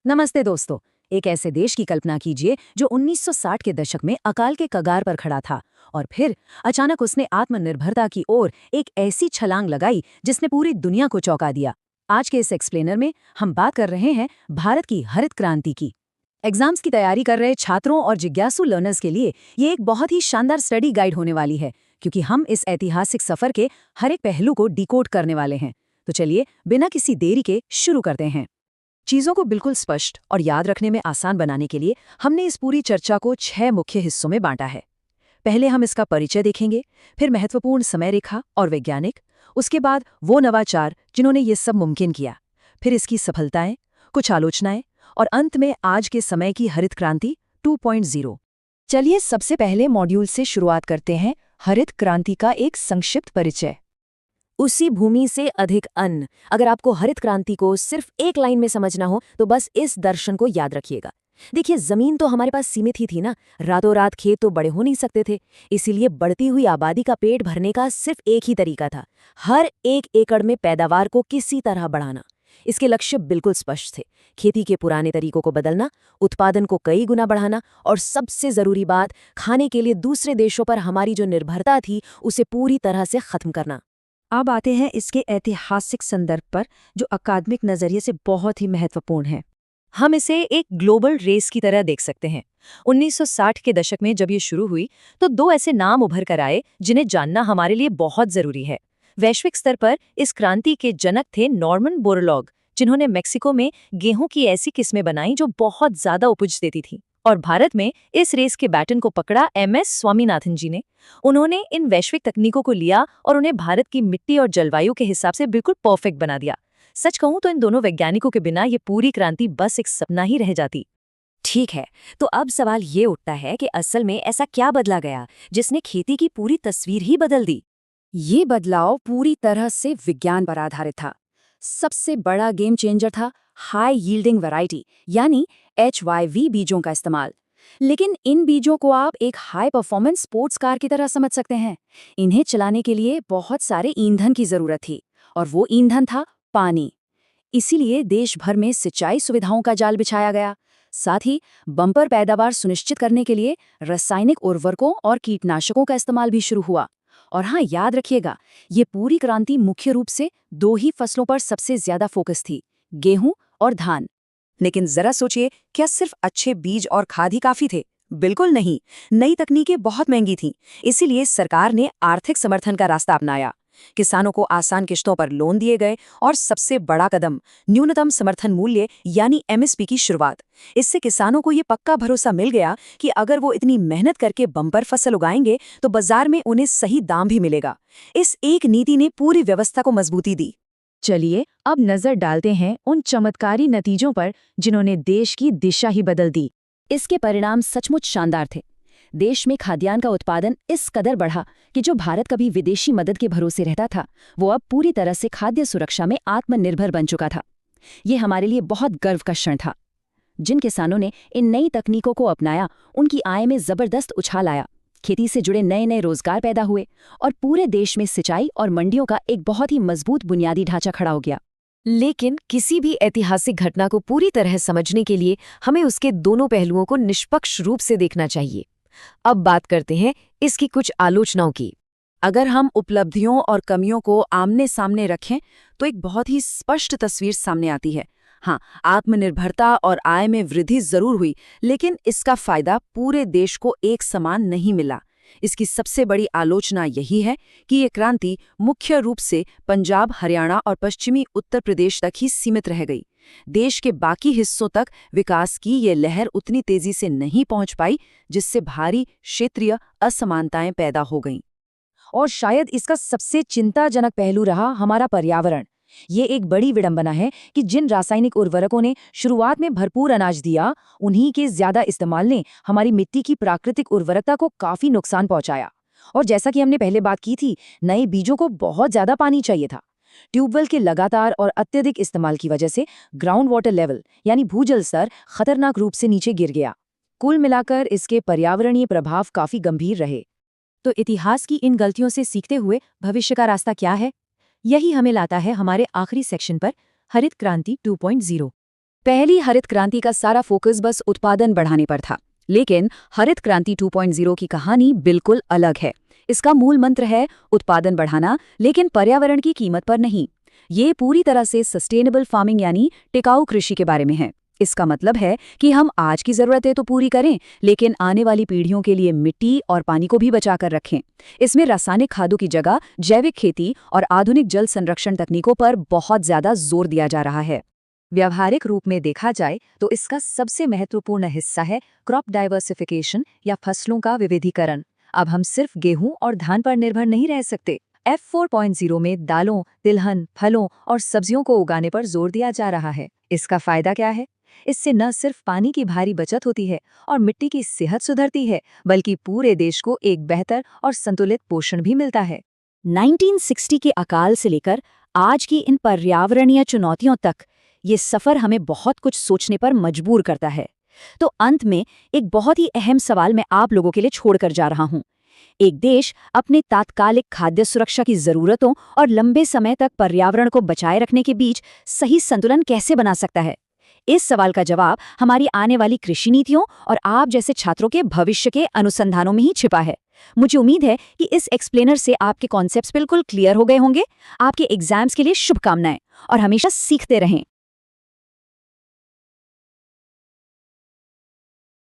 नमस्ते दोस्तों। एक ऐसे देश की कल्पना कीजिए जो 1960 के दशक में अकाल के कगार पर खड़ा था और फिर अचानक उसने आत्मनिर्भरता की ओर एक ऐसी छलांग लगाई जिसने पूरी दुनिया को चौंका दिया। आज के इस एक्सप्लेनर में हम बात कर रहे हैं भारत की हरित क्रांति की। एग्जाम्स की तैयारी कर रहे छात्रों और जिज्ञासु लर्नर्स के लिए ये एक बहुत ही शानदार स्टडी गाइड होने वाली है, क्योंकि हम इस ऐतिहासिक सफर के हर एक पहलू को डिकोड करने वाले हैं। तो चलिए बिना किसी देरी के शुरू करते हैं। चीजों को बिल्कुल स्पष्ट और याद रखने में आसान बनाने के लिए हमने इस पूरी चर्चा को 6 मुख्य हिस्सों में बांटा है। पहले हम इसका परिचय देखेंगे, फिर महत्वपूर्ण समय रेखा और वैज्ञानिक, उसके बाद वो नवाचार जिन्होंने ये सब मुमकिन किया, फिर इसकी सफलताएं, कुछ आलोचनाएं और अंत में आज के समय की हरित क्रांति 2.0। चलिए सबसे पहले मॉड्यूल से शुरुआत करते हैं, हरित क्रांति का एक संक्षिप्त परिचय। उसी भूमि से अधिक अन्न। अगर आपको हरित क्रांति को सिर्फ एक लाइन में समझना हो तो बस इस दर्शन को याद रखिएगा। देखिए, जमीन तो हमारे पास सीमित ही थी ना, रातों रात खेत तो बड़े हो नहीं सकते थे। इसीलिए बढ़ती हुई आबादी का पेट भरने का सिर्फ एक ही तरीका था, हर एक एकड़ में पैदावार को किसी तरह बढ़ाना। इसके लक्ष्य बिल्कुल स्पष्ट थे, खेती के पुराने तरीकों को बदलना, उत्पादन को कई गुना बढ़ाना और सबसे जरूरी बात, खाने के लिए दूसरे देशों पर हमारी जो निर्भरता थी उसे पूरी तरह से खत्म करना। अब आते हैं इसके ऐतिहासिक संदर्भ पर, जो अकादमिक नजरिए से बहुत ही महत्वपूर्ण है। हम इसे एक ग्लोबल रेस की तरह देख सकते हैं। 1960 के दशक में जब ये शुरू हुई तो दो ऐसे नाम उभर कर आए जिन्हें जानना हमारे लिए बहुत जरूरी है। वैश्विक स्तर पर इस क्रांति के जनक थे नॉर्मन बोरलॉग, जिन्होंने मेक्सिको में गेहूं की ऐसी किस्में बनाई जो बहुत ज्यादा उपज देती थी। और भारत में इस रेस के बैटन को पकड़ा MS स्वामीनाथन जी ने। उन्होंने इन वैश्विक तकनीकों को लिया और उन्हें भारत की मिट्टी और जलवायु के हिसाब से बिल्कुल परफेक्ट बना दिया। सच कहूं तो इन दोनों वैज्ञानिकों के बिना ये पूरी क्रांति बस एक सपना ही रह जाती। ठीक है, तो अब सवाल ये उठता है कि असल में ऐसा क्या बदला गया जिसने खेती की पूरी तस्वीर ही बदल दी। ये बदलाव पूरी तरह से विज्ञान पर आधारित था। सबसे बड़ा गेम चेंजर था हाई यील्डिंग वैरायटी यानी HYV बीजों का इस्तेमाल। लेकिन इन बीजों को आप एक हाई परफॉर्मेंस स्पोर्ट्स कार की तरह समझ सकते हैं। इन्हें चलाने के लिए बहुत सारे ईंधन की जरूरत थी और वो ईंधन था पानी। इसीलिए देश भर में सिंचाई सुविधाओं का जाल बिछाया गया। साथ ही बम्पर पैदावार सुनिश्चित करने के लिए रासायनिक उर्वरकों और कीटनाशकों का इस्तेमाल भी शुरू हुआ। और हाँ, याद रखिएगा, ये पूरी क्रांति मुख्य रूप से दो ही फसलों पर सबसे ज्यादा फोकस थी, गेहूं और धान। लेकिन जरा सोचिए, क्या सिर्फ अच्छे बीज और खाद ही काफी थे? बिल्कुल नहीं। नई तकनीकें बहुत महंगी थीं, इसीलिए सरकार ने आर्थिक समर्थन का रास्ता अपनाया। किसानों को आसान किश्तों पर लोन दिए गए और सबसे बड़ा कदम, न्यूनतम समर्थन मूल्य यानी MSP की शुरुआत। इससे किसानों को ये पक्का भरोसा मिल गया कि अगर वो इतनी मेहनत करके बम्पर फसल उगाएंगे तो बाजार में उन्हें सही दाम भी मिलेगा। इस एक नीति ने पूरी व्यवस्था को मजबूती दी। चलिए अब नजर डालते हैं उन चमत्कारी नतीजों पर जिन्होंने देश की दिशा ही बदल दी। इसके परिणाम सचमुच शानदार थे। देश में खाद्यान्न का उत्पादन इस कदर बढ़ा कि जो भारत कभी विदेशी मदद के भरोसे रहता था, वो अब पूरी तरह से खाद्य सुरक्षा में आत्मनिर्भर बन चुका था। ये हमारे लिए बहुत गर्व का क्षण था। जिन किसानों ने इन नई तकनीकों को अपनाया, उनकी आय में जबरदस्त उछाल आया। खेती से जुड़े नए नए रोजगार पैदा हुए और पूरे देश में सिंचाई और मंडियों का एक बहुत ही मजबूत बुनियादी ढांचा खड़ा हो गया। लेकिन किसी भी ऐतिहासिक घटना को पूरी तरह समझने के लिए हमें उसके दोनों पहलुओं को निष्पक्ष रूप से देखना चाहिए। अब बात करते हैं इसकी कुछ आलोचनाओं की। अगर हम उपलब्धियों और कमियों को आमने सामने रखें तो एक बहुत ही स्पष्ट तस्वीर सामने आती है। हाँ, आत्मनिर्भरता और आय में वृद्धि जरूर हुई, लेकिन इसका फायदा पूरे देश को एक समान नहीं मिला। इसकी सबसे बड़ी आलोचना यही है कि ये क्रांति मुख्य रूप से पंजाब, हरियाणा और पश्चिमी उत्तर प्रदेश तक ही सीमित रह गई। देश के बाकी हिस्सों तक विकास की ये लहर उतनी तेजी से नहीं पहुंच पाई, जिससे भारी क्षेत्रीय असमानताएं पैदा हो गईं। और शायद इसका सबसे चिंताजनक पहलू रहा हमारा पर्यावरण। ये एक बड़ी विडंबना है कि जिन रासायनिक उर्वरकों ने शुरुआत में भरपूर अनाज दिया, उन्हीं के ज्यादा इस्तेमाल ने हमारी मिट्टी की प्राकृतिक उर्वरकता को काफी नुकसान पहुंचाया। और जैसा कि हमने पहले बात की थी, नए बीजों को बहुत ज्यादा पानी चाहिए था। ट्यूबवेल के लगातार और अत्यधिक इस्तेमाल की वजह से ग्राउंड वाटर लेवल यानी भूजल स्तर खतरनाक रूप से नीचे गिर गया। कुल मिलाकर इसके पर्यावरणीय प्रभाव काफी गंभीर रहे। तो इतिहास की इन गलतियों से सीखते हुए भविष्य का रास्ता क्या है? यही हमें लाता है हमारे आखिरी सेक्शन पर, हरित क्रांति 2.0। पहली हरित क्रांति का सारा फोकस बस उत्पादन बढ़ाने पर था, लेकिन हरित क्रांति 2.0 की कहानी बिल्कुल अलग है। इसका मूल मंत्र है उत्पादन बढ़ाना, लेकिन पर्यावरण की कीमत पर नहीं। ये पूरी तरह से सस्टेनेबल फार्मिंग यानी टिकाऊ कृषि के बारे में है। इसका मतलब है कि हम आज की जरूरतें तो पूरी करें, लेकिन आने वाली पीढ़ियों के लिए मिट्टी और पानी को भी बचा कर रखें। इसमें रासायनिक खादों की जगह जैविक खेती और आधुनिक जल संरक्षण तकनीकों पर बहुत ज्यादा जोर दिया जा रहा है। व्यावहारिक रूप में देखा जाए तो इसका सबसे महत्वपूर्ण हिस्सा है क्रॉप डाइवर्सिफिकेशन या फसलों का विविधीकरण। अब हम सिर्फ गेहूं और धान पर निर्भर नहीं रह सकते। F4.0 में दालों, तिलहन, फलों और सब्जियों को उगाने पर जोर दिया जा रहा है। इसका फायदा क्या है? इससे न सिर्फ पानी की भारी बचत होती है और मिट्टी की सेहत सुधरती है, बल्कि पूरे देश को एक बेहतर और संतुलित पोषण भी मिलता है। 1960 के अकाल से लेकर आज की इन पर्यावरणीय चुनौतियों तक ये सफर हमें बहुत कुछ सोचने पर मजबूर करता है। तो अंत में एक बहुत ही अहम सवाल मैं आप लोगों के लिए छोड़कर जा रहा हूं। एक देश अपने तात्कालिक खाद्य सुरक्षा की जरूरतों और लंबे समय तक पर्यावरण को बचाए रखने के बीच सही संतुलन कैसे बना सकता है? इस सवाल का जवाब हमारी आने वाली कृषि नीतियों और आप जैसे छात्रों के भविष्य के अनुसंधानों में ही छिपा है। मुझे उम्मीद है कि इस एक्सप्लेनर से आपके कॉन्सेप्ट्स बिल्कुल क्लियर हो गए होंगे। आपके एग्जाम्स के लिए शुभकामनाएं और हमेशा सीखते रहें।